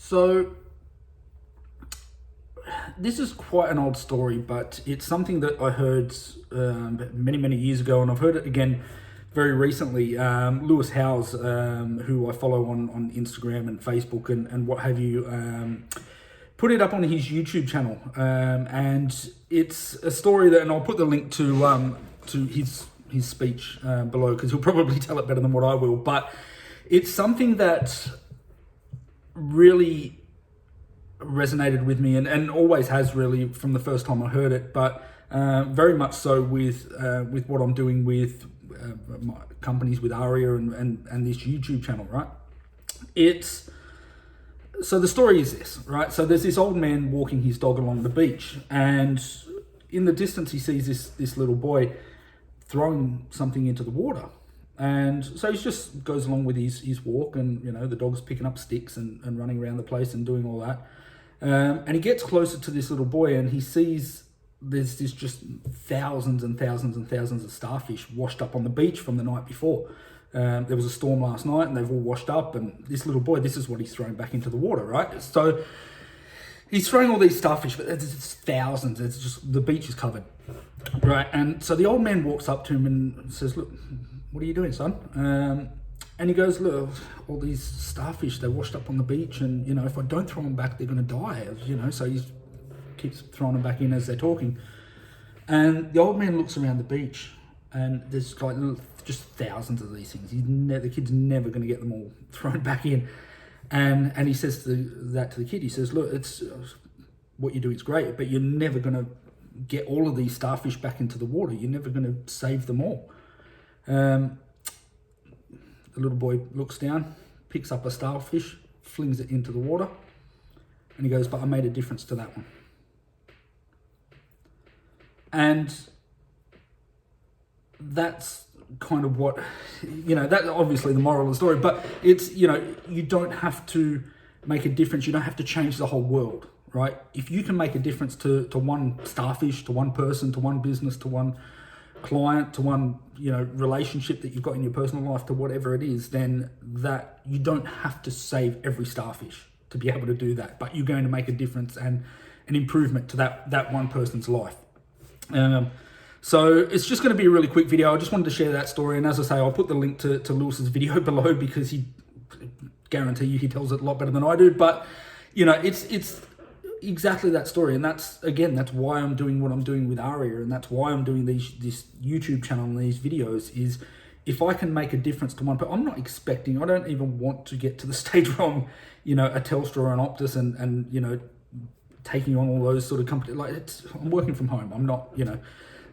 So this is quite an old story, but it's something that I heard many years ago, and I've heard it again very recently. Lewis Howes, who I follow on Instagram and Facebook and what have you, put it up on his YouTube channel, and it's a story that, and I'll put the link to his speech below, because he'll probably tell it better than what I will. But it's something that really resonated with me, and always has, really, from the first time I heard it, but very much so with what I'm doing with my companies, with Aria and this YouTube channel, right? So the story is this, right? So there's this old man walking his dog along the beach, and in the distance he sees this little boy throwing something into the water. And so he just goes along with his walk, and the dog's picking up sticks and running around the place and doing all that. And he gets closer to this little boy, and he sees there's this just thousands and thousands and thousands of starfish washed up on the beach from the night before. There was a storm last night, and they've all washed up, and this little boy, this is what he's throwing back into the water, right? So he's throwing all these starfish, but it's thousands. It's just, the beach is covered, right? And so the old man walks up to him and says, "Look, what are you doing, son?" And he goes, "Look, all these starfish, they're washed up on the beach, and if I don't throw them back, they're going to die." So he keeps throwing them back in as they're talking. And the old man looks around the beach, and there's like just thousands of these things. The kid's never going to get them all thrown back in. And he says to the kid, he says, "Look, it's what you're doing is great, but you're never going to get all of these starfish back into the water. You're never going to save them all." The little boy looks down, picks up a starfish, flings it into the water, and he goes, "But I made a difference to that one." And that's kind of what, that's obviously the moral of the story, but it's, you don't have to make a difference. You don't have to change the whole world, right? If you can make a difference to one starfish, to one person, to one business, to one client, to one relationship that you've got in your personal life, to whatever it is, then that you don't have to save every starfish to be able to do that, but you're going to make a difference and an improvement to that one person's life. So it's just going to be a really quick video. I just wanted to share that story, and as I say, I'll put the link to Lewis's video below, because he guarantee you he tells it a lot better than I do. But it's exactly that story, and that's why I'm doing what I'm doing with Aria, and that's why I'm doing this YouTube channel and these videos. Is if I can make a difference to one person, I'm not expecting, I don't even want to get to the stage where I'm a Telstra or an Optus and taking on all those sort of companies. I'm working from home. I'm not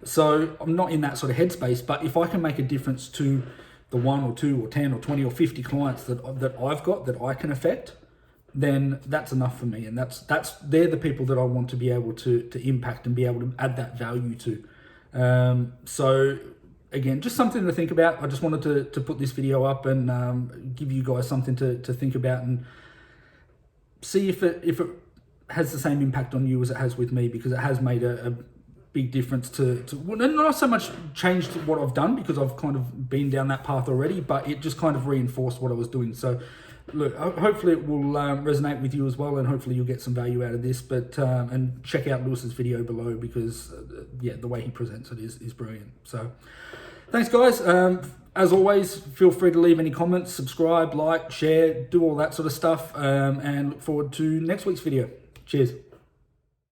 so I'm not in that sort of headspace. But if I can make a difference to the 1 or 2 or 10 or 20 or 50 clients that I've got, that I can affect, then that's enough for me. And they're the people that I want to be able to impact and be able to add that value to. So again, just something to think about. I just wanted to put this video up and give you guys something to think about, and see if it has the same impact on you as it has with me, because it has made a big difference to well, not so much changed what I've done, because I've kind of been down that path already, but it just kind of reinforced what I was doing. So look, hopefully it will resonate with you as well, and hopefully you'll get some value out of this. But and check out Lewis's video below, because the way he presents it is brilliant. So thanks, guys. As always, feel free to leave any comments, subscribe, like, share, do all that sort of stuff, and look forward to next week's video. Cheers.